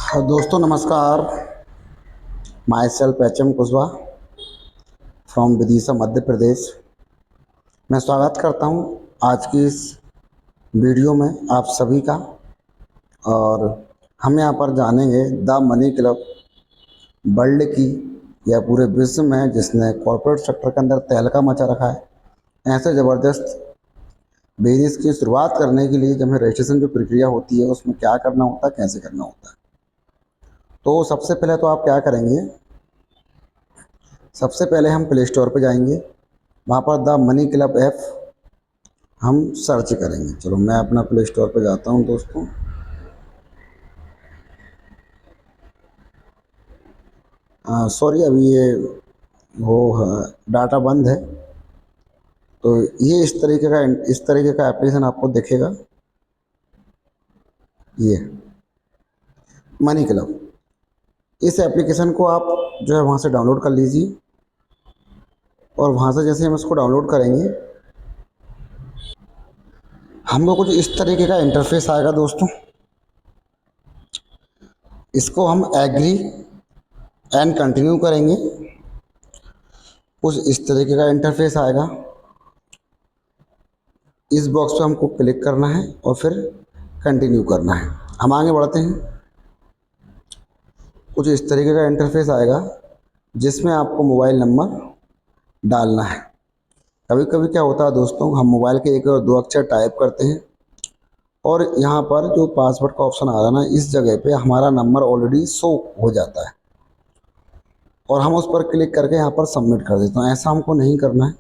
दोस्तों नमस्कार। Myself H M. Kushwaha from Vidisha Madhya Pradesh. मैं स्वागत करता हूं आज की इस वीडियो में आप सभी का। और हम यहां पर जानेंगे द मनी क्लब वर्ल्ड की या पूरे विश्व में जिसने कॉर्पोरेट सेक्टर के अंदर तहलका मचा रखा है, ऐसे ज़बरदस्त बिजनेस की शुरुआत करने के लिए जब हमें रजिस्ट्रेशन जो प्रक्रिया होती है उसमें क्या करना होता है, कैसे करना होता है। तो सबसे पहले तो आप क्या करेंगे, सबसे पहले हम प्ले स्टोर पर जाएंगे, वहाँ पर द मनी क्लब ऐप हम सर्च करेंगे। चलो मैं अपना प्ले स्टोर पर जाता हूँ दोस्तों। सॉरी, अभी ये वो डाटा बंद है। तो ये इस तरीके का एप्लीकेशन आपको दिखेगा, ये मनी क्लब। इस एप्लीकेशन को आप जो है वहाँ से डाउनलोड कर लीजिए। और वहाँ से जैसे हम इसको डाउनलोड करेंगे, हमको कुछ इस तरीके का इंटरफेस आएगा दोस्तों। इसको हम एग्री एंड कंटिन्यू करेंगे, कुछ इस तरीके का इंटरफेस आएगा। इस बॉक्स पे हमको क्लिक करना है और फिर कंटिन्यू करना है। हम आगे बढ़ते हैं। कुछ इस तरीके का इंटरफेस आएगा जिसमें आपको मोबाइल नंबर डालना है। कभी कभी क्या होता है दोस्तों, हम मोबाइल के एक और दो अक्षर टाइप करते हैं और यहाँ पर जो पासवर्ड का ऑप्शन आ रहा है ना, इस जगह पे हमारा नंबर ऑलरेडी शो हो जाता है और हम उस पर क्लिक करके यहाँ पर सबमिट कर देते हैं। ऐसा हमको नहीं करना है,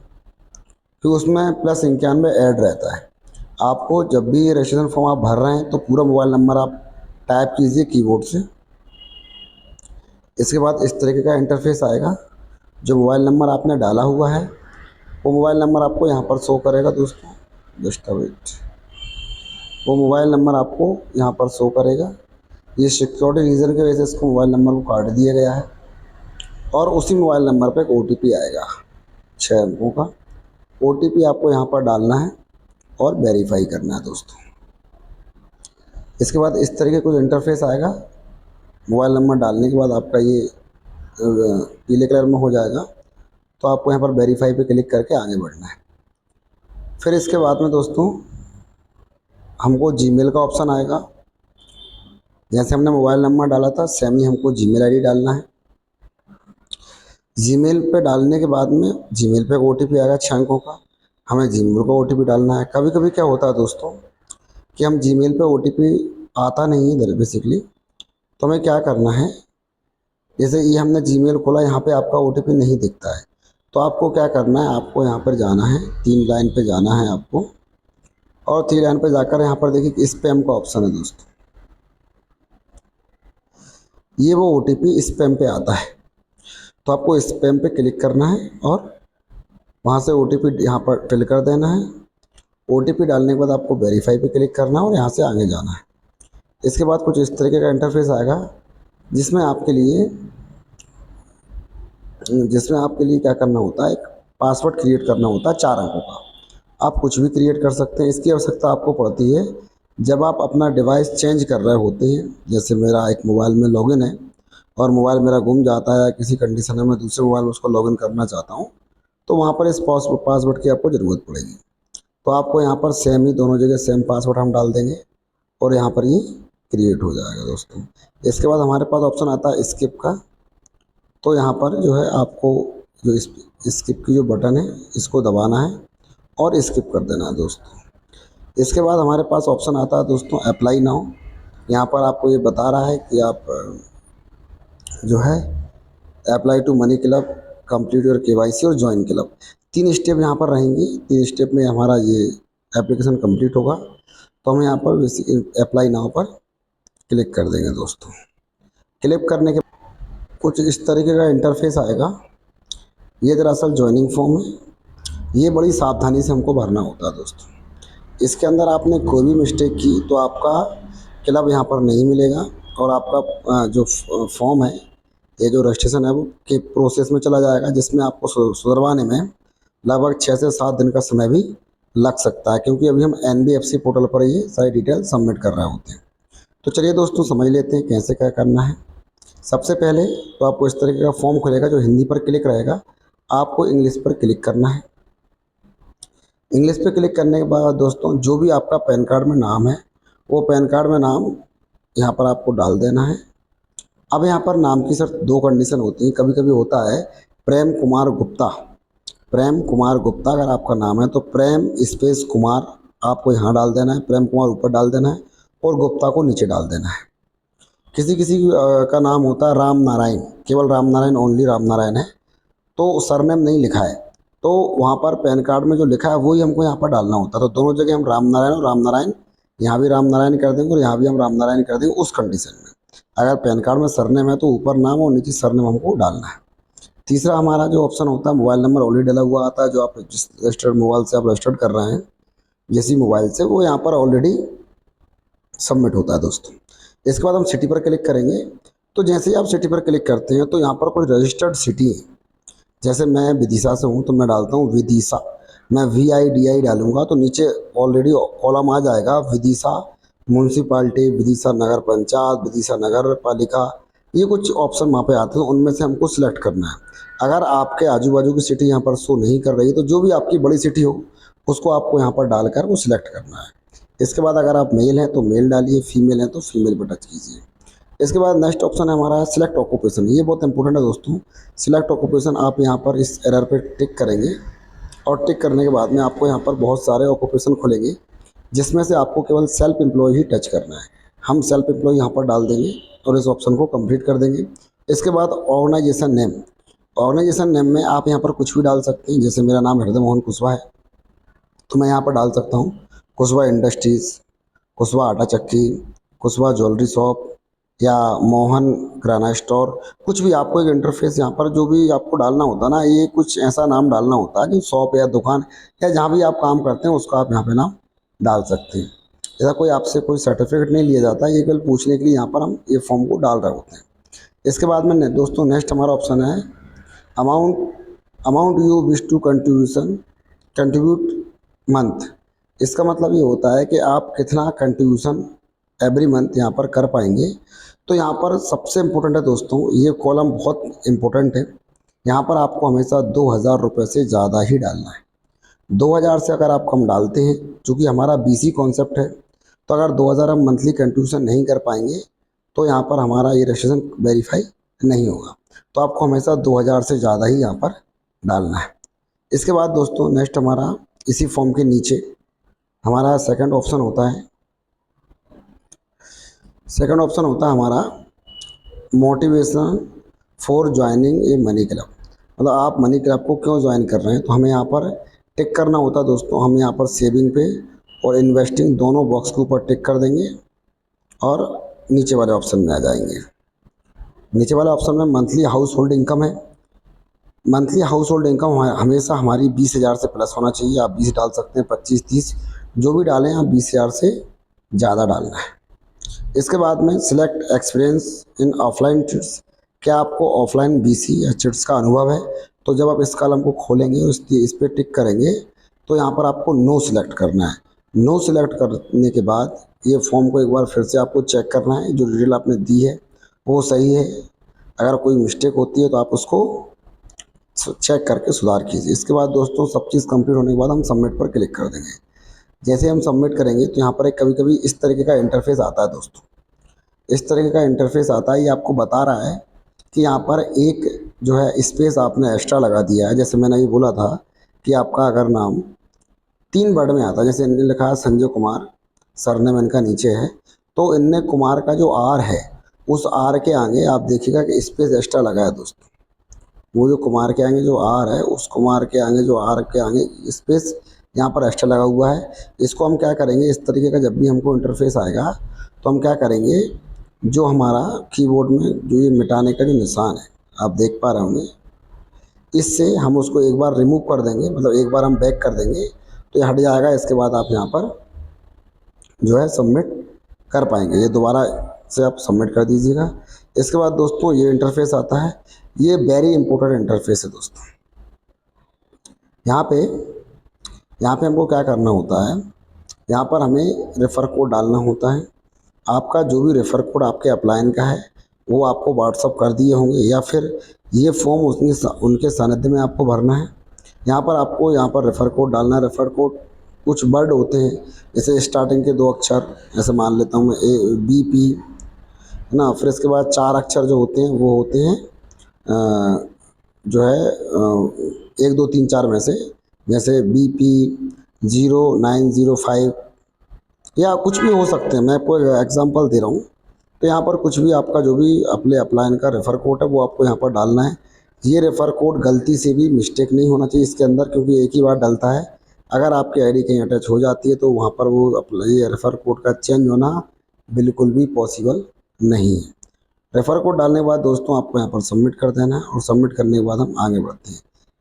तो उसमें +91 ऐड रहता है। आपको जब भी ये रजिस्ट्रेशन फॉर्म आप भर रहे हैं तो पूरा मोबाइल नंबर आप टाइप कीजिए कीबोर्ड से। इसके बाद इस तरीके का इंटरफेस आएगा। जो मोबाइल नंबर आपने डाला हुआ है वो मोबाइल नंबर आपको यहाँ पर शो करेगा दोस्तों। जस्ट वेट, वो मोबाइल नंबर आपको यहाँ पर शो करेगा। ये सिक्योरिटी रीज़न की वजह से इसको मोबाइल नंबर को काट दिया गया है। और उसी मोबाइल नंबर पर एक OTP आएगा 6 अंकों का। OTP आपको यहाँ पर डालना है और वेरीफाई करना है दोस्तों। इसके बाद इस तरीके कुछ इंटरफेस आएगा। मोबाइल नंबर डालने के बाद आपका ये पीले कलर में हो जाएगा, तो आपको यहाँ पर वेरीफाई पे क्लिक करके आगे बढ़ना है। फिर इसके बाद में दोस्तों हमको जीमेल का ऑप्शन आएगा। जैसे हमने मोबाइल नंबर डाला था सेम ही हमको जीमेल आईडी डालना है। जीमेल पे डालने के बाद में जीमेल पे OTP आएगा 6 अंकों का, हमें जीमेल का OTP डालना है। कभी कभी क्या होता है दोस्तों कि हम जीमेल पे OTP आता नहीं है बेसिकली, तो हमें क्या करना है, जैसे ये हमने जीमेल खोला, यहाँ पे आपका OTP नहीं दिखता है, तो आपको क्या करना है, आपको यहाँ पर जाना है, 3 लाइन पे जाना है आपको। और 3 लाइन पे जाकर यहाँ पर देखिए स्पैम का ऑप्शन है दोस्तों। ये वो OTP स्पैम पे आता है, तो आपको स्पैम पे क्लिक करना है और वहाँ से OTP यहाँ पर फिल कर देना है। OTP डालने के बाद आपको वेरीफाई पे क्लिक करना है और यहाँ से आगे जाना है। इसके बाद कुछ इस तरीके का इंटरफेस आएगा जिसमें आपके लिए क्या करना होता है, एक पासवर्ड क्रिएट करना होता है 4 अंकों का। आप कुछ भी क्रिएट कर सकते हैं। इसकी आवश्यकता आपको पड़ती है जब आप अपना डिवाइस चेंज कर रहे होते हैं। जैसे मेरा एक मोबाइल में लॉगिन है और मोबाइल मेरा गुम जाता है, किसी कंडीशन में मैं दूसरे मोबाइल में उसको लॉगिन करना चाहता हूँ, तो वहाँ पर इस पासवर्ड की आपको ज़रूरत पड़ेगी। तो आपको यहाँ पर सेम ही दोनों जगह सेम पासवर्ड हम डाल देंगे और यहाँ पर ये क्रिएट हो जाएगा दोस्तों। इसके बाद हमारे पास ऑप्शन आता है स्किप का, तो यहाँ पर जो है आपको जो स्किप की जो बटन है इसको दबाना है और स्किप कर देना है दोस्तों। इसके बाद हमारे पास ऑप्शन आता है दोस्तों अप्लाई नाउ। यहाँ पर आपको ये बता रहा है कि आप जो है apply to money club, complete your KYC और ज्वाइन क्लब, 3 स्टेप यहाँ पर रहेंगी। 3 स्टेप में हमारा ये एप्लीकेशन कंप्लीट होगा, तो हम यहाँ पर अप्लाई नाउ पर क्लिक कर देंगे दोस्तों। क्लिक करने के कुछ इस तरीके का इंटरफेस आएगा। ये दरअसल ज्वाइनिंग फॉर्म है, ये बड़ी सावधानी से हमको भरना होता है दोस्तों। इसके अंदर आपने कोई भी मिस्टेक की तो आपका क्लब यहाँ पर नहीं मिलेगा और आपका जो फॉर्म है, ये जो रजिस्ट्रेशन है वो के प्रोसेस में चला जाएगा, जिसमें आपको सुधरवाने में लगभग 6 से 7 दिन का समय भी लग सकता है, क्योंकि अभी हम NBFC पोर्टल पर ये सारी डिटेल सबमिट कर रहे होते हैं। तो चलिए दोस्तों समझ लेते हैं कैसे क्या करना है। सबसे पहले तो आपको इस तरीके का फॉर्म खुलेगा जो हिंदी पर क्लिक रहेगा, आपको इंग्लिश पर क्लिक करना है। इंग्लिश पे क्लिक करने के बाद दोस्तों जो भी आपका पैन कार्ड में नाम है वो पैन कार्ड में नाम यहाँ पर आपको डाल देना है। अब यहाँ पर नाम की सिर्फ दो कंडीशन होती हैं। कभी कभी होता है प्रेम कुमार गुप्ता, प्रेम कुमार गुप्ता अगर आपका नाम है तो प्रेम स्पेस कुमार आपको यहाँ डाल देना है, प्रेम कुमार ऊपर डाल देना है और गुप्ता को नीचे डाल देना है। किसी किसी का नाम होता है राम नारायण, केवल राम नारायण, ओनली राम नारायण है, तो सरनेम नहीं लिखा है, तो वहाँ पर पैन कार्ड में जो लिखा है वही हमको यहाँ पर डालना होता है। तो दोनों जगह हम राम नारायण और राम नारायण, यहाँ भी राम नारायण कर देंगे और यहाँ भी हम राम नारायण कर देंगे उस कंडीशन में। अगर पैन कार्ड में सरनेम है तो ऊपर नाम और नीचे सरनेम हमको डालना है। तीसरा हमारा जो ऑप्शन होता है मोबाइल नंबर ऑलरेडी डला हुआ आता है, जो आप जिस रजिस्टर्ड मोबाइल से आप रजिस्टर्ड कर रहे हैं जिस मोबाइल से, वो यहाँ पर ऑलरेडी सबमिट होता है दोस्तों। इसके बाद हम सिटी पर क्लिक करेंगे। तो जैसे ही आप सिटी पर क्लिक करते हैं तो यहाँ पर कोई रजिस्टर्ड सिटी है, जैसे मैं विदिशा से हूँ तो मैं डालता हूँ विदिशा, मैं VIDI डालूंगा तो नीचे ऑलरेडी कॉलम आ जाएगा विदिशा म्यूनसिपाल्टी, विदिशा नगर पंचायत, विदिशा नगर पालिका, ये कुछ ऑप्शन वहाँ पे आते हैं, उनमें से हमको सिलेक्ट करना है। अगर आपके आजू बाजू की सिटी यहाँ पर शो नहीं कर रही तो जो भी आपकी बड़ी सिटी हो उसको आपको यहाँ पर डालकर वो सिलेक्ट करना है। इसके बाद अगर आप मेल हैं तो मेल डालिए, फीमेल हैं तो फीमेल पर टच कीजिए। इसके बाद नेक्स्ट ऑप्शन है हमारा सिलेक्ट ऑक्यूपेशन। ये बहुत इंपॉर्टेंट है दोस्तों। सिलेक्ट ऑक्यूपेशन आप यहाँ पर इस एरर पे टिक करेंगे और टिक करने के बाद में आपको यहाँ पर बहुत सारे ऑक्यूपेशन खुलेंगे जिसमें से आपको केवल सेल्फ एम्प्लॉय ही टच करना है। हम सेल्फ एम्प्लॉय यहाँ पर डाल देंगे और इस ऑप्शन को कंप्लीट कर देंगे। इसके बाद ऑर्गेनाइजेशन नेम, ऑर्गेनाइजेशन नेम में आप यहाँ पर कुछ भी डाल सकते हैं। जैसे मेरा नाम हृदय मोहन कुशवाहा है तो मैं यहाँ पर डाल सकता हूँ कुशवाहा इंडस्ट्रीज़, कुशवाहा आटा चक्की, कुशवाहा ज्वेलरी शॉप या मोहन किराना स्टोर, कुछ भी आपको एक इंटरफेस यहाँ पर जो भी आपको डालना होता है ना, ये कुछ ऐसा नाम डालना होता है जो शॉप या दुकान या जहाँ भी आप काम करते हैं उसका आप यहाँ पे नाम डाल सकते हैं। ऐसा कोई आपसे कोई सर्टिफिकेट नहीं लिया जाता, ये केवल पूछने के लिए यहाँ पर हम ये फॉर्म को डाल रहे होते हैं। इसके बाद में दोस्तों नेक्स्ट हमारा ऑप्शन है amount, amount you wish to contribute month. इसका मतलब ये होता है कि आप कितना कंट्रीब्यूशन एवरी मंथ यहाँ पर कर पाएंगे। तो यहाँ पर सबसे इम्पोर्टेंट है दोस्तों, ये कॉलम बहुत इम्पोर्टेंट है। यहाँ पर आपको हमेशा 2000 रुपये से ज़्यादा ही डालना है। 2000 से अगर आप कम डालते हैं, चूँकि हमारा BC कॉन्सेप्ट है, तो अगर 2000 हम मंथली कंट्रीब्यूशन नहीं कर पाएंगे तो यहाँ पर हमारा ये रजिस्ट्रेशन वेरीफाई नहीं होगा। तो आपको हमेशा 2000 से ज़्यादा ही यहाँ पर डालना है। इसके बाद दोस्तों नेक्स्ट हमारा इसी फॉर्म के नीचे हमारा सेकंड ऑप्शन होता है, सेकंड ऑप्शन होता है हमारा motivation for joining a money club. मतलब आप मनी क्लब को क्यों ज्वाइन कर रहे हैं, तो हमें यहाँ पर टिक करना होता है दोस्तों। हम यहाँ पर सेविंग पे और इन्वेस्टिंग दोनों बॉक्स के ऊपर टिक कर देंगे और नीचे वाले ऑप्शन में आ जाएंगे। नीचे वाले ऑप्शन में मंथली हाउस होल्ड इनकम है। मंथली हाउस होल्ड इनकम हमेशा हमारी 20,000 से प्लस होना चाहिए। आप 20 डाल सकते हैं, 25, 30 जो भी डालें, आप 20,000 से ज़्यादा डालना है। इसके बाद में select experience in offline chits, क्या आपको ऑफलाइन BC या चिट्स का अनुभव है। तो जब आप इस कॉलम को खोलेंगे और इस पर टिक करेंगे तो यहाँ पर आपको नो सिलेक्ट करना है। नो सिलेक्ट करने के बाद ये फॉर्म को एक बार फिर से आपको चेक करना है, जो डिटेल आपने दी है वो सही है। अगर कोई मिस्टेक होती है तो आप उसको चेक करके सुधार कीजिए। इसके बाद दोस्तों सब चीज़ कंप्लीट होने के बाद हम सबमिट पर क्लिक कर देंगे। जैसे हम सबमिट करेंगे तो यहाँ पर एक कभी कभी इस तरीके का इंटरफेस आता है दोस्तों। इस तरीके का इंटरफेस आता है, ये आपको बता रहा है कि यहाँ पर एक जो है स्पेस आपने एक्स्ट्रा लगा दिया है। जैसे मैंने अभी बोला था कि आपका अगर नाम 3 वर्ड में आता है, जैसे इनने लिखा है संजय कुमार, सरनेम इनका नीचे है, तो इनने कुमार का जो R है उस R के आगे आप देखिएगा कि स्पेस एक्स्ट्रा लगा है दोस्तों। वो जो कुमार के आगे जो R है उस कुमार के आगे जो R के आगे स्पेस यहाँ पर एक्स्ट्रा लगा हुआ है। इसको हम क्या करेंगे, इस तरीके का जब भी हमको इंटरफेस आएगा तो हम क्या करेंगे, जो हमारा कीबोर्ड में जो ये मिटाने का जो निशान है आप देख पा रहे होंगे, इससे हम उसको एक बार रिमूव कर देंगे, मतलब एक बार हम बैक कर देंगे तो ये हट जाएगा। इसके बाद आप यहाँ पर जो है सबमिट कर पाएंगे। ये दोबारा से आप सबमिट कर दीजिएगा। इसके बाद दोस्तों ये इंटरफेस आता है, ये वेरी इंपॉर्टेंट इंटरफेस है दोस्तों। यहाँ पे हमको क्या करना होता है, यहाँ पर हमें रेफ़र कोड डालना होता है। आपका जो भी रेफ़र कोड आपके अपलाइन का है वो आपको व्हाट्सअप कर दिए होंगे, या फिर ये फॉर्म उनके सानिध्य में आपको भरना है। यहाँ पर आपको यहाँ पर रेफ़र कोड डालना है। रेफ़र कोड कुछ वर्ड होते हैं, जैसे स्टार्टिंग के 2 अक्षर, जैसे मान लेता हूँ मैं BP, है ना। फिर इसके बाद 4 अक्षर जो होते हैं वो होते हैं जो है 1 2 3 4 में से, जैसे BP 0905 या कुछ भी हो सकते हैं। मैं आपको एग्जांपल दे रहा हूँ। तो यहाँ पर कुछ भी आपका जो भी अपने अपलाइन का रेफ़र कोड है वो आपको यहाँ पर डालना है। ये रेफ़र कोड गलती से भी मिस्टेक नहीं होना चाहिए इसके अंदर, क्योंकि एक ही बार डलता है। अगर आपकी आईडी कहीं अटैच हो जाती है तो वहाँ पर वो ये रेफ़र कोड का चेंज होना बिल्कुल भी पॉसिबल नहीं है। रेफ़र कोड डालने के बाद दोस्तों आपको यहाँ पर सबमिट कर देना है, और सबमिट करने के बाद हम आगे बढ़ते हैं।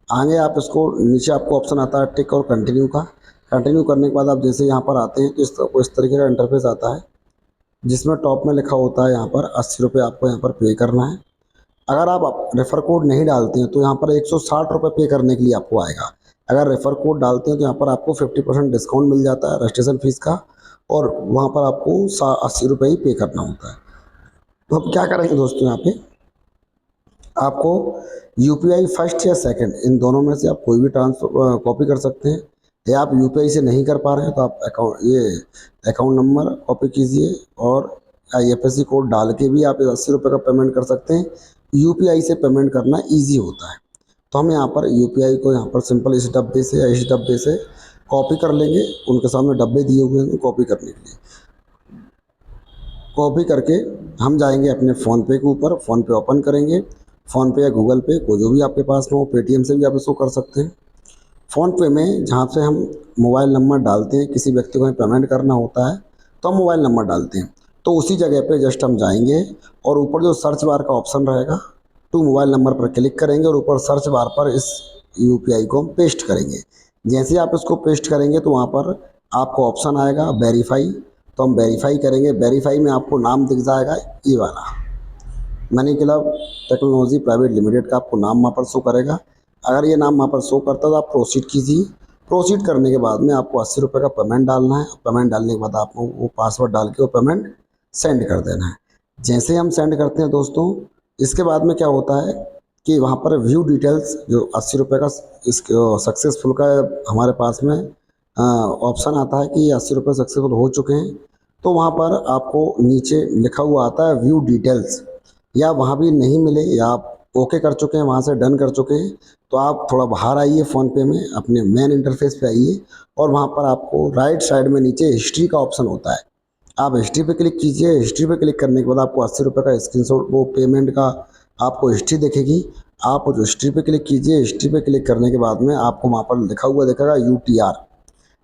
आगे आप इसको, नीचे आपको ऑप्शन आता है टिक और कंटिन्यू का। कंटिन्यू करने के बाद आप जैसे यहाँ पर आते हैं तो इस तरीके का इंटरफेस आता है, जिसमें टॉप में लिखा होता है यहाँ पर 80 रुपये आपको यहाँ पर पे करना है। अगर आप रेफ़र कोड नहीं डालते हैं तो यहाँ पर 160 रुपये पे करने के लिए आपको आएगा। अगर रेफ़र कोड डालते हैं तो यहाँ पर आपको 50% डिस्काउंट मिल जाता है रजिस्ट्रेशन फ़ीस का, और वहाँ पर आपको 80 रुपये ही पे करना होता है। तो अब क्या करेंगे दोस्तों, यहाँ पे आपको UPI फर्स्ट या सेकंड, इन दोनों में से आप कोई भी ट्रांसफर कॉपी कर सकते हैं। या आप UPI से नहीं कर पा रहे हैं तो आप अकाउंट नंबर कॉपी कीजिए, और IFSC कोड डाल के भी आप 80 रुपये का पेमेंट कर सकते हैं। UPI से पेमेंट करना ईजी होता है। तो हम यहाँ पर UPI को यहाँ पर सिंपल इस डब्बे से या इस डब्बे से कॉपी कर लेंगे। उनके सामने डब्बे दिए हुए हैं कॉपी करने के लिए। कॉपी करके हम जाएंगे अपने फ़ोनपे के ऊपर, फ़ोनपे ओपन करेंगे। फ़ोनपे या गूगल पे को जो भी आपके पास में हो, पेटीएम से भी आप इसको कर सकते हैं। फ़ोनपे में जहाँ से हम मोबाइल नंबर डालते हैं, किसी व्यक्ति को हमें पेमेंट करना होता है तो हम मोबाइल नंबर डालते हैं। तो उसी जगह पे जस्ट हम जाएंगे, और ऊपर जो सर्च बार का ऑप्शन रहेगा, टू मोबाइल नंबर पर क्लिक करेंगे, और ऊपर सर्च बार पर इस UPI को हम पेस्ट करेंगे। जैसे ही आप इसको पेस्ट करेंगे तो वहाँ पर आपको ऑप्शन आएगा वेरीफाई। तो हम वेरीफाई करेंगे। वेरीफाई में आपको नाम दिख जाएगा, ये वाला money club technology private limited का आपको नाम वहाँ पर शो करेगा। अगर ये नाम वहाँ पर शो करता है तो आप प्रोसीड कीजिए। प्रोसीड करने के बाद में आपको 80 रुपये का पेमेंट डालना है। पेमेंट डालने के बाद आपको वो पासवर्ड डाल के वो पेमेंट सेंड कर देना है। जैसे हम सेंड करते हैं दोस्तों, इसके बाद में क्या होता है कि वहाँ पर व्यू डिटेल्स, जो 80 रुपये का इस सक्सेसफुल का हमारे पास में ऑप्शन आता है कि ये 80 रुपये सक्सेसफुल हो चुके हैं। तो वहाँ पर आपको नीचे लिखा हुआ आता है व्यू डिटेल्स, या वहाँ भी नहीं मिले, या आप ओके कर चुके हैं, वहाँ से डन कर चुके हैं, तो आप थोड़ा बाहर आइए, फ़ोनपे में अपने मेन इंटरफेस पे आइए, और वहाँ पर आपको राइट साइड में नीचे हिस्ट्री का ऑप्शन होता है। आप हिस्ट्री पे क्लिक कीजिए। हिस्ट्री पे क्लिक करने के बाद आपको 80 रुपये का स्क्रीनशॉट, वो पेमेंट का आपको हिस्ट्री दिखेगी। आप जो हिस्ट्री पे क्लिक कीजिए। हिस्ट्री पे क्लिक करने के बाद में आपको वहाँ पर लिखा हुआ दिखेगा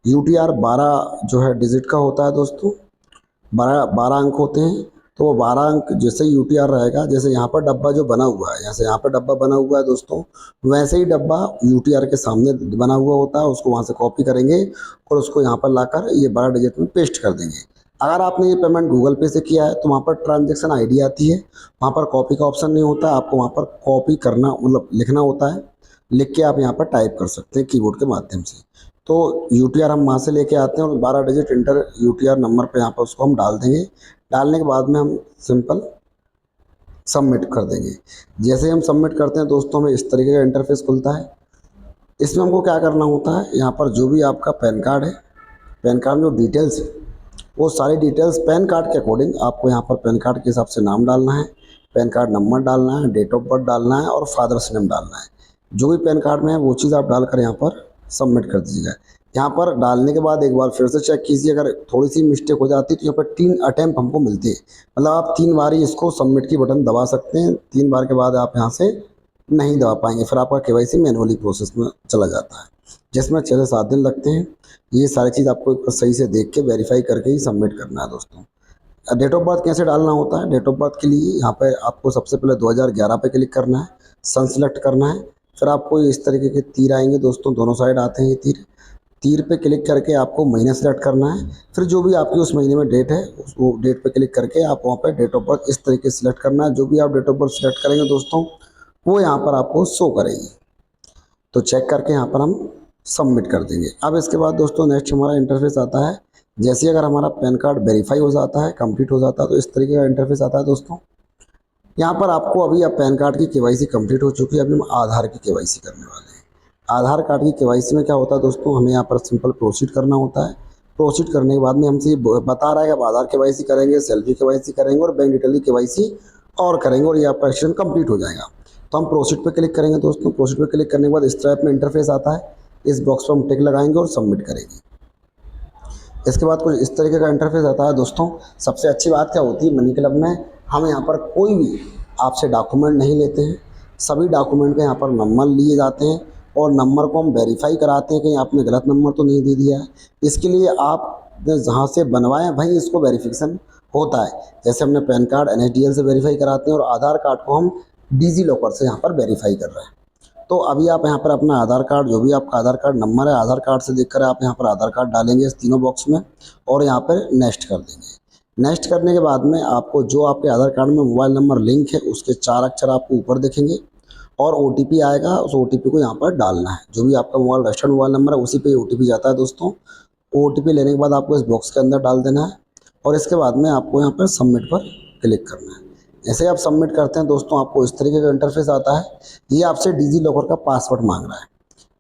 UTR 12 जो है डिजिट का होता है दोस्तों। 12 अंक होते हैं। तो वो 12 अंक जैसे UTR रहेगा, जैसे यहाँ पर डब्बा जो बना हुआ है, जैसे यहाँ पर डब्बा बना हुआ है दोस्तों, वैसे ही डब्बा UTR के सामने बना हुआ होता है। उसको वहाँ से कॉपी करेंगे और उसको यहाँ पर लाकर ये 12 डिजिट में पेस्ट कर देंगे। अगर आपने ये पेमेंट गूगल पे से किया है तो वहाँ पर ट्रांजेक्शन ID आती है, वहाँ पर कॉपी का ऑप्शन नहीं होता। आपको वहाँ पर कॉपी करना, मतलब लिखना होता है। लिख के आप यहाँ पर टाइप कर सकते हैं कीबोर्ड के माध्यम से। तो UTR हम वहाँ से लेके आते हैं, और 12 डिजिट इंटर UTR नंबर पे यहाँ पर उसको हम डाल देंगे। डालने के बाद में हम सिंपल सबमिट कर देंगे। जैसे हम सबमिट करते हैं दोस्तों, हमें इस तरीके का इंटरफेस खुलता है। इसमें हमको क्या करना होता है, यहाँ पर जो भी आपका पैन कार्ड है, पैन कार्ड में जो डिटेल्स है, वो सारी डिटेल्स पैन कार्ड के अकॉर्डिंग आपको यहाँ पर पैन कार्ड के हिसाब से नाम डालना है, पैन कार्ड नंबर डालना है, डेट ऑफ बर्थ डालना है, और फादर्स नेम डालना है। जो भी पैन कार्ड में है वो चीज़ आप डालकर यहाँ पर सबमिट कर दीजिएगा। यहाँ पर डालने के बाद एक बार फिर से चेक कीजिए। अगर थोड़ी सी मिस्टेक हो जाती है तो यहाँ पर 3 अटैम्प्ट हमको मिलते हैं, मतलब आप 3 बार ही इसको सबमिट की बटन दबा सकते हैं। 3 बार के बाद आप यहाँ से नहीं दबा पाएंगे, फिर आपका KYC मैनुअली प्रोसेस में चला जाता है, जिसमें 6 से 7 दिन लगते हैं। ये सारी चीज़ आपको एक बार सही से देख के वेरीफाई करके ही सबमिट करना है दोस्तों। डेट ऑफ बर्थ कैसे डालना होता है, डेट ऑफ बर्थ के लिए यहाँ पे आपको सबसे पहले 2011 पे क्लिक करना है, सन सेलेक्ट करना है। फिर आपको इस तरीके के तीर आएंगे दोस्तों, दोनों साइड आते हैं ये तीर। तीर पे क्लिक करके आपको महीना सेलेक्ट करना है। फिर जो भी आपकी उस महीने में डेट है, वो डेट पे क्लिक करके आप वहाँ पे डेट ऑफ बर्थ इस तरीके से सिलेक्ट करना है। जो भी आप डेट ऑफ बर्थ सिलेक्ट करेंगे दोस्तों, वो यहाँ पर आपको शो करेगी। तो चेक करके यहाँ पर हम सबमिट कर देंगे। अब इसके बाद दोस्तों नेक्स्ट हमारा इंटरफेस आता है। जैसे अगर हमारा पैन कार्ड वेरीफाई हो जाता है, कंप्लीट हो जाता है, तो इस तरीके का इंटरफेस आता है दोस्तों। यहाँ पर आपको अभी अब पैन कार्ड की केवाईसी कंप्लीट हो चुकी है, अभी हम आधार की केवाईसी करने वाले हैं। आधार कार्ड की केवाईसी में क्या होता है दोस्तों, हमें यहाँ पर सिंपल प्रोसीड करना होता है। प्रोसीड करने के बाद में हमसे ये बता रहा है कि आप आधार केवाईसी करेंगे, सेल्फी केवाईसी करेंगे और बैंक डिटेल की केवाईसी और करेंगे और ये आपका एक्शन कंप्लीट हो जाएगा। तो हम प्रोसीड पे क्लिक करेंगे दोस्तों। प्रोसीड पे क्लिक करने के बाद इस टाइप में इंटरफेस आता है। इस बॉक्स पर हम टिक लगाएंगे और सबमिट करेंगे। इसके बाद कुछ इस तरीके का इंटरफेस आता है दोस्तों। सबसे अच्छी बात क्या होती है, मनी क्लब में हम यहाँ पर कोई भी आपसे डॉक्यूमेंट नहीं लेते हैं। सभी डॉक्यूमेंट के यहाँ पर नंबर लिए जाते हैं और नंबर को हम वेरीफाई कराते हैं कि आपने गलत नंबर तो नहीं दे दिया है। इसके लिए आप जहाँ से बनवाएं भाई इसको वेरिफिकेशन होता है। जैसे हमने पैन कार्ड NSDL से वेरीफाई कराते हैं और आधार कार्ड को हम डिजी लॉकर से यहाँ पर वेरीफाई कर रहे हैं। तो अभी आप यहाँ पर अपना आधार कार्ड, जो भी आपका आधार कार्ड नंबर है, आधार कार्ड से देखकर आप यहाँ पर आधार कार्ड डालेंगे इस तीनों बॉक्स में और यहाँ पर नेक्स्ट कर देंगे। नेक्स्ट करने के बाद में आपको जो आपके आधार कार्ड में मोबाइल नंबर लिंक है उसके 4 अक्षर आपको ऊपर दिखेंगे और OTP आएगा। उस OTP को यहाँ पर डालना है। जो भी आपका मोबाइल रजिस्टर्ड मोबाइल नंबर है उसी पे OTP जाता है दोस्तों। OTP लेने के बाद आपको इस बॉक्स के अंदर डाल देना है और इसके बाद में आपको यहाँ पर सबमिट पर क्लिक करना है। जैसे आप सबमिट करते हैं दोस्तों, आपको इस तरीके का इंटरफेस आता है। ये आपसे डिजी लॉकर का पासवर्ड मांग रहा है।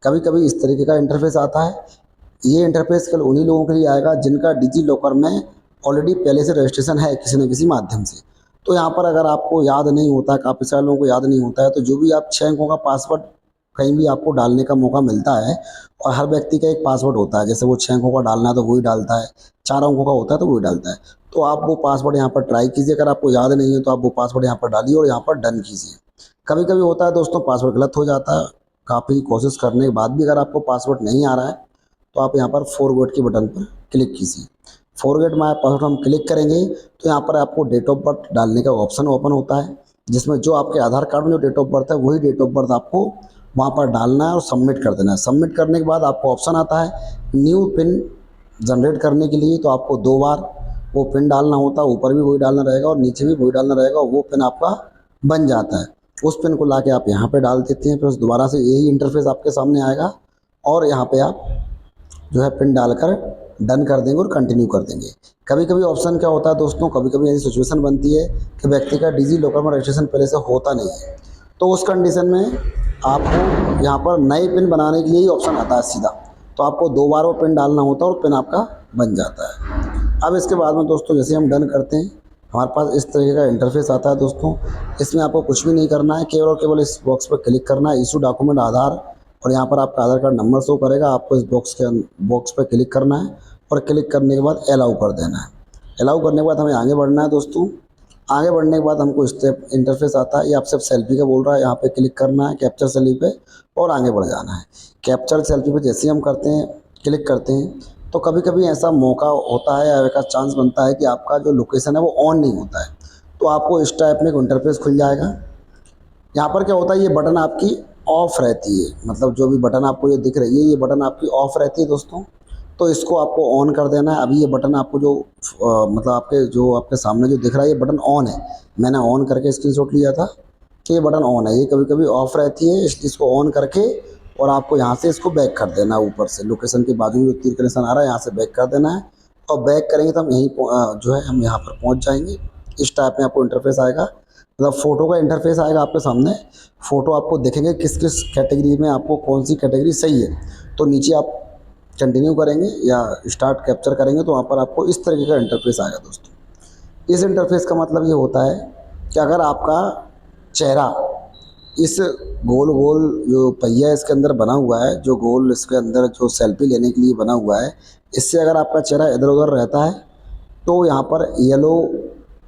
कभी कभी इस तरीके का इंटरफेस आता है। ये इंटरफेस केवल उन्हीं लोगों के लिए आएगा जिनका डिजी लॉकर में ऑलरेडी पहले से रजिस्ट्रेशन है किसी न किसी माध्यम से। तो यहाँ पर अगर आपको याद नहीं होता है, काफ़ी सारे लोगों को याद नहीं होता है, तो जो भी आप 6 अंकों का पासवर्ड कहीं भी आपको डालने का मौका मिलता है और हर व्यक्ति का एक पासवर्ड होता है। जैसे वो 6 अंकों का डालना है तो वही डालता है, 4 अंकों का होता है तो वही डालता है। तो आप वो पासवर्ड यहाँ पर ट्राई कीजिए। अगर आपको याद नहीं है तो आप वो पासवर्ड यहाँ पर डालिए और यहाँ पर डन कीजिए। कभी कभी होता है दोस्तों पासवर्ड गलत हो जाता है। काफ़ी कोशिश करने के बाद भी अगर आपको पासवर्ड नहीं आ रहा है तो आप यहाँ पर फॉरगेट के बटन पर क्लिक कीजिए। फॉरगेट माय पासवर्ड हम क्लिक करेंगे तो यहाँ पर आपको डेट ऑफ बर्थ डालने का ऑप्शन ओपन होता है, जिसमें जो आपके आधार कार्ड में जो डेट ऑफ बर्थ है वही डेट ऑफ बर्थ आपको वहाँ पर डालना है और सबमिट कर देना है। सबमिट करने के बाद आपको ऑप्शन आता है न्यू पिन जनरेट करने के लिए। तो आपको 2 बार वो पिन डालना होता है, ऊपर भी वही डालना रहेगा और नीचे भी वही डालना रहेगा और वो पिन आपका बन जाता है। उस पिन को लाके आप यहाँ पे डाल देते हैं, फिर दोबारा से यही इंटरफेस आपके सामने आएगा और यहाँ पे आप जो है पिन डालकर डन कर देंगे और कंटिन्यू कर देंगे। कभी कभी ऑप्शन क्या होता है दोस्तों, कभी कभी ऐसी सिचुएशन बनती है कि व्यक्ति का डिजी लॉकर में रजिस्ट्रेशन पहले से होता नहीं है। तो उस कंडीशन में आपको यहाँ पर नए पिन बनाने के लिए ही ऑप्शन आता है सीधा। तो आपको 2 बार वो पिन डालना होता है और पिन आपका बन जाता है। अब इसके बाद में दोस्तों जैसे हम डन करते हैं हमारे पास इस तरीके का इंटरफेस आता है दोस्तों। इसमें आपको कुछ भी नहीं करना है, केवल और केवल इस बॉक्स पर क्लिक करना है, इशू डॉक्यूमेंट आधार, और यहाँ पर आपका आधार कार्ड नंबर शो करेगा। आपको इस बॉक्स पर क्लिक करना है और क्लिक करने के बाद अलाउ कर देना है। अलाउ करने के बाद हमें आगे बढ़ना है दोस्तों। आगे बढ़ने के बाद हमको स्टेप इंटरफेस आता है। ये आपसे सेल्फी का बोल रहा है, यहाँ पे क्लिक करना है कैप्चर सेल्फी पे और आगे बढ़ जाना है। कैप्चर सेल्फी पे जैसे ही हम करते हैं, क्लिक करते हैं, तो कभी कभी ऐसा मौका होता है या ऐसा चांस बनता है कि आपका जो लोकेशन है वो ऑन नहीं होता है। तो आपको इस टाइप में एक इंटरफेस खुल जाएगा। यहाँ पर क्या होता है, ये बटन आपकी ऑफ रहती है, मतलब जो भी बटन आपको ये दिख रही है ये बटन आपकी ऑफ रहती है दोस्तों। तो इसको आपको ऑन कर देना है। अभी ये बटन आपको जो मतलब आपके सामने जो दिख रहा है ये बटन ऑन है। मैंने ऑन करके स्क्रीनशॉट लिया था कि ये बटन ऑन है। ये कभी कभी ऑफ रहती है, इसको ऑन करके और आपको यहाँ से इसको बैक कर देना है। ऊपर से लोकेशन के बाजू में जो तीर का निशान आ रहा है यहाँ से बैक कर देना है और बैक करेंगे तो हम यहीं जो है हम यहाँ पर पहुँच जाएंगे। इस टाइप में आपको इंटरफेस आएगा, मतलब फ़ोटो का इंटरफेस आएगा आपके सामने। फ़ोटो आपको देखेंगे किस किस कैटेगरी में आपको कौन सी कैटेगरी सही है। तो नीचे आप कंटिन्यू करेंगे या स्टार्ट कैप्चर करेंगे तो वहाँ पर आपको इस तरीके का इंटरफेस आएगा दोस्तों। इस इंटरफेस का मतलब ये होता है कि अगर आपका चेहरा इस गोल गोल जो पहिया इसके अंदर बना हुआ है, जो गोल इसके अंदर जो सेल्फी लेने के लिए बना हुआ है, इससे अगर आपका चेहरा इधर उधर रहता है तो यहाँ पर येलो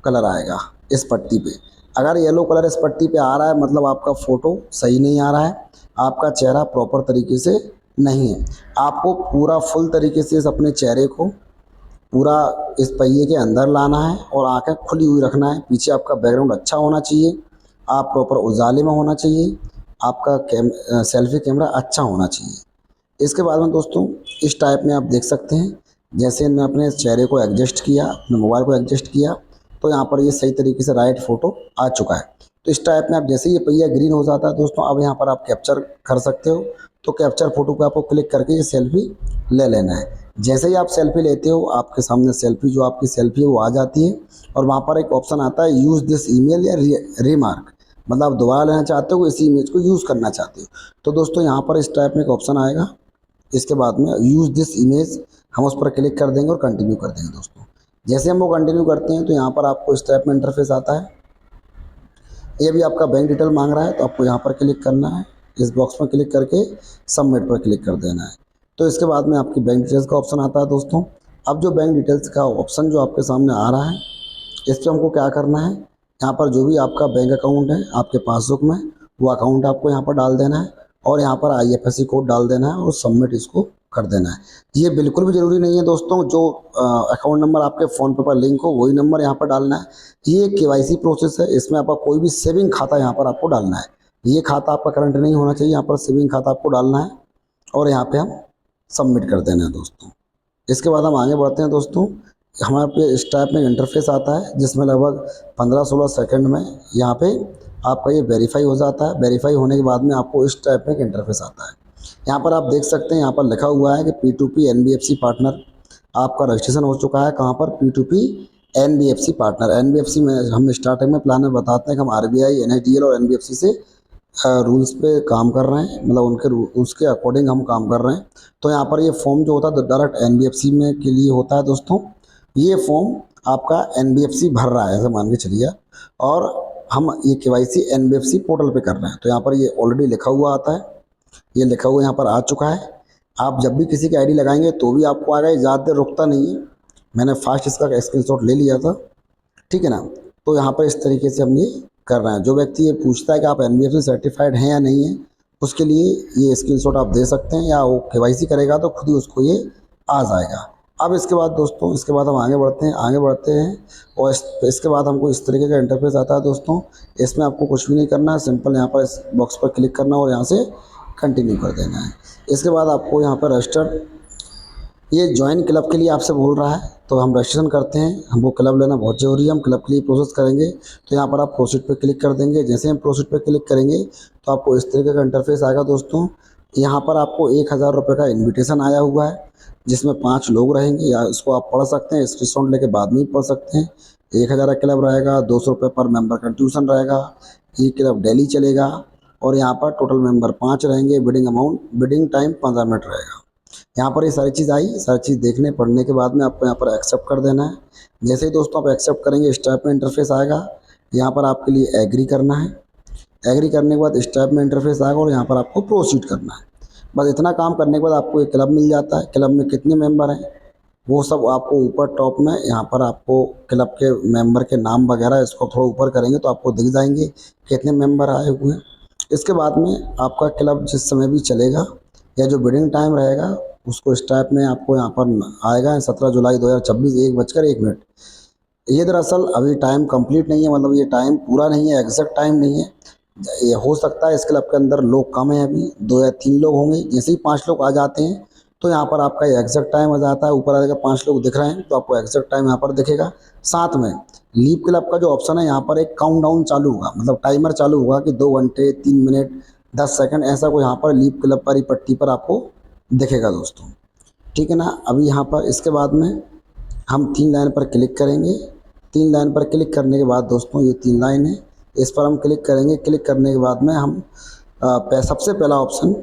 कलर आएगा इस पट्टी पे। अगर येलो कलर इस पट्टी पे आ रहा है मतलब आपका फ़ोटो सही नहीं आ रहा है, आपका चेहरा प्रॉपर तरीके से नहीं है। आपको पूरा फुल तरीके से इस अपने चेहरे को पूरा इस पहिए के अंदर लाना है और आंखें खुली हुई रखना है। पीछे आपका बैकग्राउंड अच्छा होना चाहिए, आप प्रॉपर उजाले में होना चाहिए, आपका सेल्फी कैमरा अच्छा होना चाहिए। इसके बाद में दोस्तों इस टाइप में आप देख सकते हैं, जैसे मैं अपने चेहरे को एडजस्ट किया, अपने मोबाइल को एडजस्ट किया तो यहाँ पर ये सही तरीके से राइट फ़ोटो आ चुका है। तो इस टाइप में आप जैसे ये पहिया ग्रीन हो जाता है दोस्तों, अब यहाँ पर आप कैप्चर कर सकते हो। तो कैप्चर फ़ोटो पे आपको क्लिक करके ये सेल्फ़ी ले लेना है। जैसे ही आप सेल्फ़ी लेते हो, आपके सामने सेल्फ़ी जो आपकी सेल्फ़ी है वो आ जाती है और वहाँ पर एक ऑप्शन आता है यूज़ दिस ईमेल या रीमार्क, मतलब आप दोबारा लेना चाहते हो, इसी इमेज को यूज़ करना चाहते हो। तो दोस्तों यहाँ पर इस टाइप में एक ऑप्शन आएगा, इसके बाद में यूज़ दिस इमेज, हम उस पर क्लिक कर देंगे और कंटिन्यू कर देंगे दोस्तों। जैसे हम वो कंटिन्यू करते हैं तो यहाँ पर आपको इस टाइप में इंटरफेस आता है। ये भी आपका बैंक डिटेल मांग रहा है, तो आपको यहाँ पर क्लिक करना है, इस बॉक्स में क्लिक करके सबमिट पर क्लिक कर देना है। तो इसके बाद में आपकी बैंक डिटेल्स का ऑप्शन आता है दोस्तों। अब जो बैंक डिटेल्स का ऑप्शन जो आपके सामने आ रहा है, इस पर हमको क्या करना है, यहाँ पर जो भी आपका बैंक अकाउंट है आपके पासबुक में, वो अकाउंट आपको यहाँ पर डाल देना है और यहाँ पर IFSC कोड डाल देना है और सबमिट इसको कर देना है। ये बिल्कुल भी ज़रूरी नहीं है दोस्तों, जो अकाउंट नंबर आपके फ़ोन पे पर लिंक हो वही नंबर यहाँ पर डालना है। ये KYC प्रोसेस है, इसमें आपका कोई भी सेविंग खाता यहाँ पर आपको डालना है। ये खाता आपका करंट नहीं होना चाहिए, यहाँ पर सेविंग खाता आपको डालना है और यहाँ पे हम सबमिट कर देना है दोस्तों। इसके बाद हम आगे बढ़ते हैं दोस्तों। हमारे पे इस टाइप में इंटरफेस आता है जिसमें लगभग 15-16 सेकंड में यहाँ पे आपका ये वेरीफाई हो जाता है। वेरीफाई होने के बाद में आपको इस टाइप में एक इंटरफेस आता है। यहाँ पर आप देख सकते हैं, यहाँ पर लिखा हुआ है कि P2P NBFC पार्टनर आपका रजिस्ट्रेशन हो चुका है। कहाँ पर? P2P NBFC partner. NBFC में हम स्टार्टिंग में प्लान में बताते हैं कि हम RBI, NSDL और NBFC से रूल्स पे काम कर रहे हैं, मतलब उनके उसके अकॉर्डिंग हम काम कर रहे हैं। तो यहाँ पर ये फॉर्म जो होता है डायरेक्ट NBFC में के लिए होता है दोस्तों। ये फॉर्म आपका NBFC भर रहा है, ऐसा मान के चलिए, और हम ये KYC NBFC पोर्टल पे कर रहे हैं। तो यहाँ पर ये ऑलरेडी लिखा हुआ आता है, ये लिखा हुआ यहाँ पर आ चुका है। आप जब भी किसी की ID लगाएंगे तो भी आपको आएगा, ये ज़्यादा देर रुकता नहीं है। मैंने फास्ट इसका स्क्रीनशॉट ले लिया था, ठीक है ना। तो यहाँ पर इस तरीके से हम ये कर रहे हैं। जो व्यक्ति ये पूछता है कि आप NBFC सर्टिफाइड हैं या नहीं है, उसके लिए ये स्क्रीनशॉट आप दे सकते हैं, या वो KYC करेगा तो खुद ही उसको ये आ जाएगा। अब इसके बाद दोस्तों, इसके बाद हम आगे बढ़ते हैं और इसके बाद हमको इस तरीके का इंटरफेस आता है दोस्तों। इसमें आपको कुछ भी नहीं करना है, सिंपल यहाँ पर इस बॉक्स पर क्लिक करना और यहाँ से कंटिन्यू कर देना है। इसके बाद आपको यहाँ पर रजिस्टर्ड, ये ज्वाइन क्लब के लिए आपसे बोल रहा है, तो हम रजिस्ट्रेशन करते हैं। हमको क्लब लेना बहुत ज़रूरी है, हम क्लब के लिए प्रोसेस करेंगे। तो यहाँ पर आप प्रोसीड पे क्लिक कर देंगे। जैसे हम प्रोसीड पे क्लिक करेंगे तो आपको इस तरीके का इंटरफेस आएगा दोस्तों। यहाँ पर आपको 1000 रुपये का इन्विटेशन आया हुआ है, जिसमें 5 लोग रहेंगे, या इसको आप पढ़ सकते हैं, स्क्रीनशॉट लेके बाद में भी पढ़ सकते हैं। 1000 का क्लब रहेगा, 200 रुपये पर मेंबर कंट्रीब्यूशन रहेगा। ये क्लब डेली चलेगा और यहाँ पर टोटल मेंबर 5 रहेंगे। बिडिंग टाइम 15 मिनट रहेगा। यहाँ पर ये सारी चीज़ आई, सारी चीज़ देखने पढ़ने के बाद में आपको यहाँ पर एक्सेप्ट कर देना है। जैसे ही दोस्तों आप एक्सेप्ट करेंगे इस टाइप में इंटरफेस आएगा। यहाँ पर आपके लिए एग्री करना है। एग्री करने के बाद इस टाइप में इंटरफेस आएगा और यहाँ पर आपको प्रोसीड करना है। बस इतना काम करने के बाद आपको एक क्लब मिल जाता है। क्लब में कितने मेंबर हैं वो सब आपको ऊपर टॉप में, यहाँ पर आपको क्लब के मेंबर के नाम वगैरह, इसको थोड़ा ऊपर करेंगे तो आपको दिख जाएंगे कितने मेंबर आए हुए हैं। इसके बाद में आपका क्लब जिस समय भी चलेगा या जो बिडिंग टाइम रहेगा उसको इस टाइप में आपको यहाँ पर आएगा 17 जुलाई 2026 1:01। ये दरअसल अभी टाइम कंप्लीट नहीं है, मतलब ये टाइम पूरा नहीं है, एग्जैक्ट टाइम नहीं है। ये हो सकता है इस क्लब के अंदर लोग कम हैं, अभी 2 या 3 लोग होंगे। जैसे ही 5 लोग आ जाते हैं तो यहाँ पर आपका एग्जैक्ट टाइम आ जाता है। ऊपर आएगा 5 लोग दिख रहे हैं तो आपको एग्जैक्ट टाइम यहाँ पर दिखेगा। साथ में लीव क्लब का जो ऑप्शन है यहाँ पर एक काउंटडाउन चालू होगा, मतलब टाइमर चालू होगा कि 2 घंटे 3 मिनट 10 सेकंड ऐसा कोई यहाँ पर लीव क्लब पर ही पट्टी पर आपको दिखेगा दोस्तों, ठीक है ना। अभी यहाँ पर इसके बाद में हम 3 लाइन पर क्लिक करेंगे। 3 लाइन पर क्लिक करने के बाद दोस्तों ये 3 लाइन है, इस पर हम क्लिक करेंगे। क्लिक करने के बाद में हम सबसे पहला ऑप्शन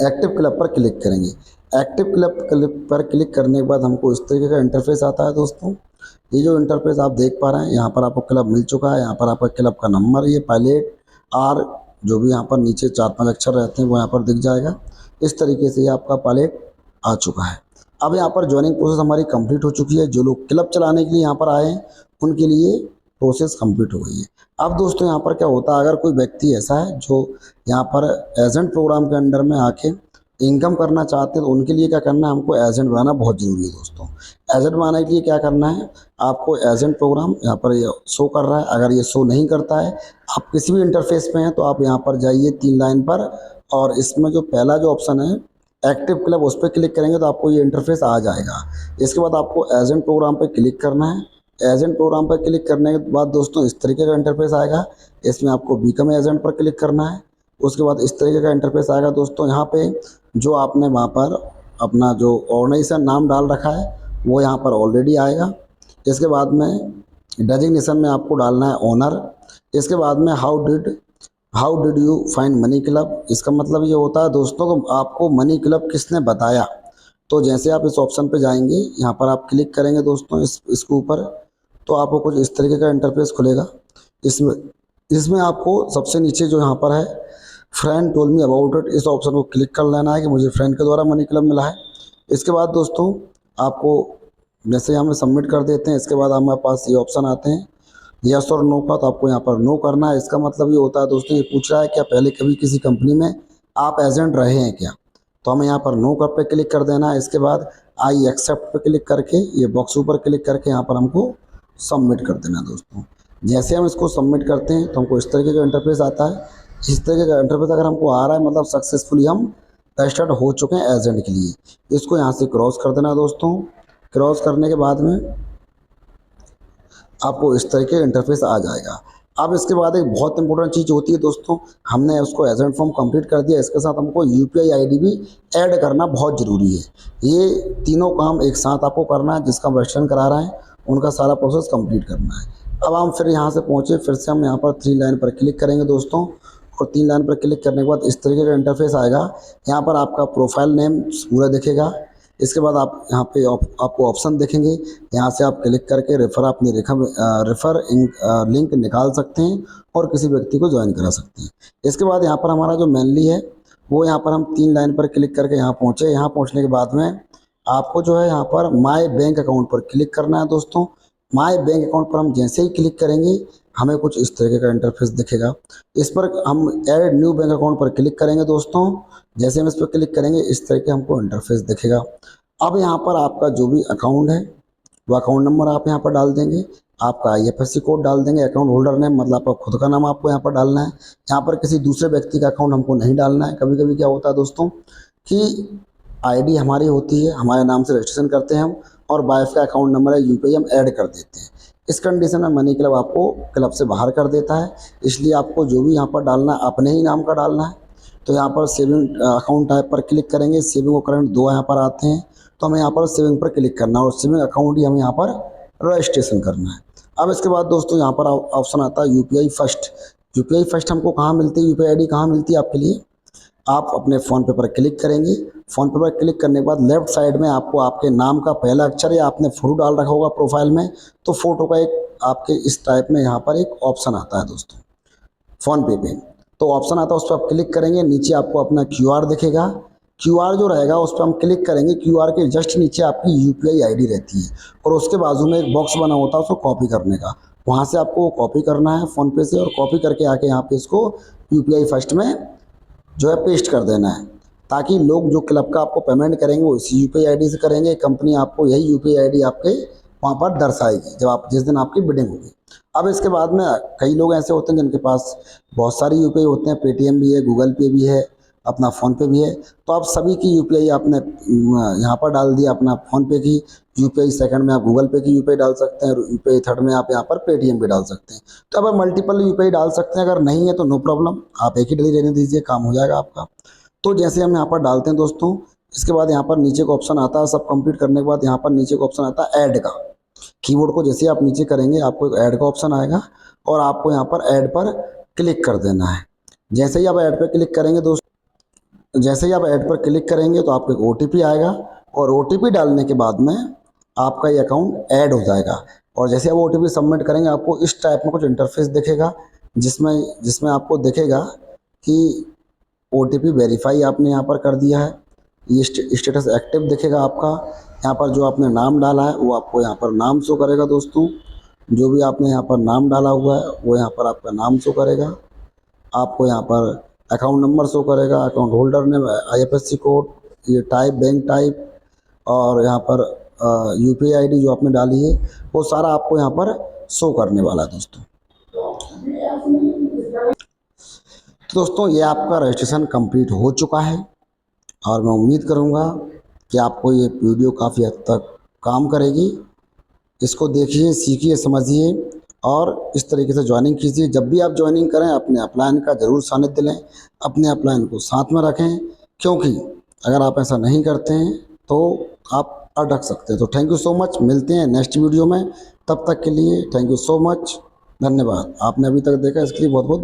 एक्टिव क्लब पर क्लिक करेंगे। एक्टिव क्लब पर क्लिक करने के बाद हमको इस तरीके का इंटरफेस आता है दोस्तों। ये जो इंटरफेस आप देख पा रहे हैं, यहाँ पर आपको क्लब मिल चुका है। यहाँ पर आपका क्लब का नंबर, ये पायलट आर, जो भी यहाँ पर नीचे 4-5 अक्षर रहते हैं वो यहाँ पर दिख जाएगा। इस तरीके से आपका पायलट आ चुका है। अब यहाँ पर ज्वाइनिंग प्रोसेस हमारी कंप्लीट हो चुकी है। जो लोग क्लब चलाने के लिए यहाँ पर आए हैं उनके लिए प्रोसेस कंप्लीट हो गई है। अब दोस्तों यहाँ पर क्या होता है, अगर कोई व्यक्ति ऐसा है जो यहाँ पर एजेंट प्रोग्राम के अंडर में आके इनकम करना चाहते हैं तो उनके लिए क्या करना है, हमको एजेंट बनाना बहुत ज़रूरी है दोस्तों। एजेंट बनाने के लिए क्या करना है, आपको एजेंट प्रोग्राम यहाँ पर ये शो कर रहा है। अगर ये शो नहीं करता है, आप किसी भी इंटरफेस पे हैं तो आप यहाँ पर जाइए 3 लाइन पर, और इसमें जो पहला जो ऑप्शन है एक्टिव क्लब, उस पर क्लिक करेंगे तो आपको ये इंटरफेस आ जाएगा। इसके बाद आपको एजेंट प्रोग्राम पर क्लिक करना है। एजेंट प्रोग्राम पर क्लिक करने के बाद दोस्तों इस तरीके का इंटरफेस आएगा। इसमें आपको बिकम एजेंट पर क्लिक करना है। उसके बाद इस तरीके का इंटरफेस आएगा दोस्तों। यहाँ पे जो आपने वहाँ पर अपना जो ऑर्गेनाइजेशन नाम डाल रखा है वो यहाँ पर ऑलरेडी आएगा। इसके बाद में डेजिग्नेशन में आपको डालना है ओनर। इसके बाद में how did you find money club. इसका मतलब ये होता है दोस्तों को आपको मनी क्लब किसने बताया। तो जैसे आप इस ऑप्शन पे जाएंगे, यहाँ पर आप क्लिक करेंगे दोस्तों इसके ऊपर, तो आपको कुछ इस तरीके का इंटरफेस खुलेगा। इसमें इसमें आपको सबसे नीचे जो यहाँ पर है friend told me about it, इस ऑप्शन को क्लिक कर लेना है कि मुझे फ्रेंड के द्वारा मनी क्लब मिला है। इसके बाद दोस्तों आपको जैसे हम सबमिट कर देते हैं, इसके बाद हमारे पास ये ऑप्शन आते हैं यस और नो का, तो आपको यहाँ पर नो करना है। इसका मतलब ये होता है दोस्तों, ये पूछ रहा है क्या पहले कभी किसी कंपनी में आप एजेंट रहे हैं क्या, तो हमें यहाँ पर नो कर पे क्लिक कर देना है। इसके बाद आई एक्सेप्ट पे क्लिक करके ये बॉक्स ऊपर क्लिक करके यहाँ पर हमको सबमिट कर देना है दोस्तों। जैसे हम इसको सबमिट करते हैं तो हमको इस तरीके का इंटरफेस आता है। इस तरीके का इंटरफेस अगर हमको आ रहा है मतलब सक्सेसफुली हम रजिस्टर्ड हो चुके हैं एजेंट के लिए। इसको यहाँ से क्रॉस कर देना है दोस्तों। क्रॉस करने के बाद में आपको इस तरीके का इंटरफेस आ जाएगा। अब इसके बाद एक बहुत इंपॉर्टेंट चीज़ होती है दोस्तों, हमने उसको एजेंट फॉर्म कंप्लीट कर दिया, इसके साथ हमको यूपीआई आईडी भी ऐड करना बहुत ज़रूरी है। ये तीनों काम एक साथ आपको करना है, जिसका हम रजिस्ट्रेशन करा रहे हैं उनका सारा प्रोसेस कंप्लीट करना है। अब हम फिर यहाँ से पहुँचे, फिर से हम यहाँ पर 3 लाइन पर क्लिक करेंगे दोस्तों, और 3 लाइन पर क्लिक करने के बाद इस तरीके का इंटरफेस आएगा। यहाँ पर आपका प्रोफाइल नेम पूरा दिखेगा। इसके बाद आप यहाँ पे आपको ऑप्शन देखेंगे, यहाँ से आप क्लिक करके रेफर लिंक निकाल सकते हैं और किसी व्यक्ति को ज्वाइन करा सकते हैं। इसके बाद यहाँ पर हमारा जो मेनली है वो यहाँ पर हम 3 लाइन पर क्लिक करके यहाँ पहुँचे। यहाँ पहुँचने के बाद में आपको जो है यहाँ पर माय बैंक अकाउंट पर क्लिक करना है दोस्तों। माय बैंक अकाउंट पर हम जैसे ही क्लिक करेंगे हमें कुछ इस तरीके का इंटरफेस दिखेगा। इस पर हम ऐड न्यू बैंक अकाउंट पर क्लिक करेंगे दोस्तों। जैसे हम इस पर क्लिक करेंगे इस तरह के हमको इंटरफेस दिखेगा। अब यहाँ पर आपका जो भी अकाउंट है वो अकाउंट नंबर आप यहाँ पर डाल देंगे, आपका आईएफएससी कोड डाल देंगे, अकाउंट होल्डर नेम मतलब आपका खुद का नाम आपको यहाँ पर डालना है। यहाँ पर किसी दूसरे व्यक्ति का अकाउंट हमको नहीं डालना है। कभी कभी क्या होता है दोस्तों कि आईडी हमारी होती है, हमारे नाम से रजिस्ट्रेशन करते हैं हम, और वाइफ का अकाउंट नंबर है यूपीआई हम ऐड कर देते हैं। इस कंडीशन में मनी क्लब आपको क्लब से बाहर कर देता है, इसलिए आपको जो भी यहाँ पर डालना है अपने ही नाम का डालना है। तो यहाँ पर सेविंग अकाउंट टाइप पर क्लिक करेंगे, सेविंग और करंट 2 यहाँ पर आते हैं, तो हमें यहाँ पर सेविंग पर क्लिक करना है और सेविंग अकाउंट ही हमें यहाँ पर रजिस्ट्रेशन करना है। अब इसके बाद दोस्तों यहाँ पर ऑप्शन आता है यूपीआई फर्स्ट। यूपीआई फर्स्ट हमको कहाँ मिलती है, यूपीआई आईडी कहाँ मिलती है आपके लिए, आप अपने फ़ोन पे पर क्लिक करेंगे। फ़ोन पे पर क्लिक करने के बाद लेफ्ट साइड में आपको आपके नाम का पहला अक्षर या आपने फ़ोटो डाल रखा होगा प्रोफाइल में, तो फ़ोटो का एक आपके इस टाइप में यहाँ पर एक ऑप्शन आता है दोस्तों फ़ोन पे तो ऑप्शन आता है, उस पर आप क्लिक करेंगे। नीचे आपको अपना क्यूआर दिखेगा, क्यूआर जो रहेगा उस पर हम क्लिक करेंगे। क्यूआर के जस्ट नीचे आपकी यूपीआई आईडी रहती है और उसके बाजू में एक बॉक्स बना होता है उसको कॉपी करने का, वहाँ से आपको कॉपी करना है फ़ोनपे से, और कॉपी करके आके यहाँ पे इसको यूपीआई फर्स्ट में जो है पेस्ट कर देना है, ताकि लोग जो क्लब का आपको पेमेंट करेंगे वो इसी यूपीआई आईडी से करेंगे। कंपनी आपको यही यूपीआई आईडी आपके वहाँ पर दर्शाएगी जब आप जिस दिन आपकी बिडिंग होगी। अब इसके बाद में कई लोग ऐसे होते हैं जिनके पास बहुत सारी यूपीआई होते हैं, पेटीएम भी है, गूगल पे भी है, अपना फ़ोनपे भी है, तो आप सभी की यूपीआई आपने यहाँ पर डाल दिया, अपना फ़ोनपे की यूपीआई, सेकंड में आप गूगल पे की यूपीआई डाल सकते हैं, यूपीआई थर्ड में आप यहाँ पर पेटीएम भी डाल सकते हैं। तो अब मल्टीपल यूपीआई डाल सकते हैं, अगर नहीं है तो नो प्रॉब्लम, आप एक ही डली रहने दीजिए, काम हो जाएगा आपका। तो जैसे हम यहाँ पर डालते हैं दोस्तों, इसके बाद यहाँ पर नीचे का ऑप्शन आता है, सब कंप्लीट करने के बाद यहाँ पर नीचे का ऑप्शन आता है ऐड का। कीबोर्ड को जैसे आप नीचे करेंगे आपको एक ऐड का ऑप्शन आएगा और आपको यहाँ पर ऐड पर क्लिक कर देना है। जैसे ही आप ऐड पर क्लिक करेंगे दोस्तों, जैसे ही आप ऐड पर क्लिक करेंगे तो आपको एक ओटीपी आएगा और ओटीपी डालने के बाद में आपका ये अकाउंट ऐड हो जाएगा। और जैसे आप ओटीपी सबमिट करेंगे आपको इस टाइप में कुछ इंटरफेस दिखेगा, जिसमें आपको दिखेगा कि ओटीपी वेरीफाई आपने यहाँ पर कर दिया है, ये स्टेटस एक्टिव दिखेगा आपका। यहाँ पर जो आपने नाम डाला है वो आपको यहाँ पर नाम शो करेगा दोस्तों, जो भी आपने यहाँ पर नाम डाला हुआ है वो यहाँ पर आपका नाम शो करेगा। आपको यहाँ पर अकाउंट नंबर शो करेगा, account holder name, IFSC code, ये टाइप, बैंक टाइप, और यहाँ पर यूपीआई आईडी जो आपने डाली है वो सारा आपको यहाँ पर शो करने वाला है दोस्तों। तो दोस्तों ये आपका रजिस्ट्रेशन कंप्लीट हो चुका है और मैं उम्मीद करूँगा कि आपको ये वीडियो काफ़ी हद तक काम करेगी। इसको देखिए, सीखिए, समझिए और इस तरीके से ज्वाइनिंग कीजिए। जब भी आप ज्वाइनिंग करें अपने अपलाइन का ज़रूर सानिध्य लें, अपने अपलाइन को साथ में रखें, क्योंकि अगर आप ऐसा नहीं करते हैं तो आप अटक सकते हैं। तो थैंक यू सो मच, मिलते हैं नेक्स्ट वीडियो में। तब तक के लिए थैंक यू सो मच, धन्यवाद। आपने अभी तक देखा इसके लिए बहुत बहुत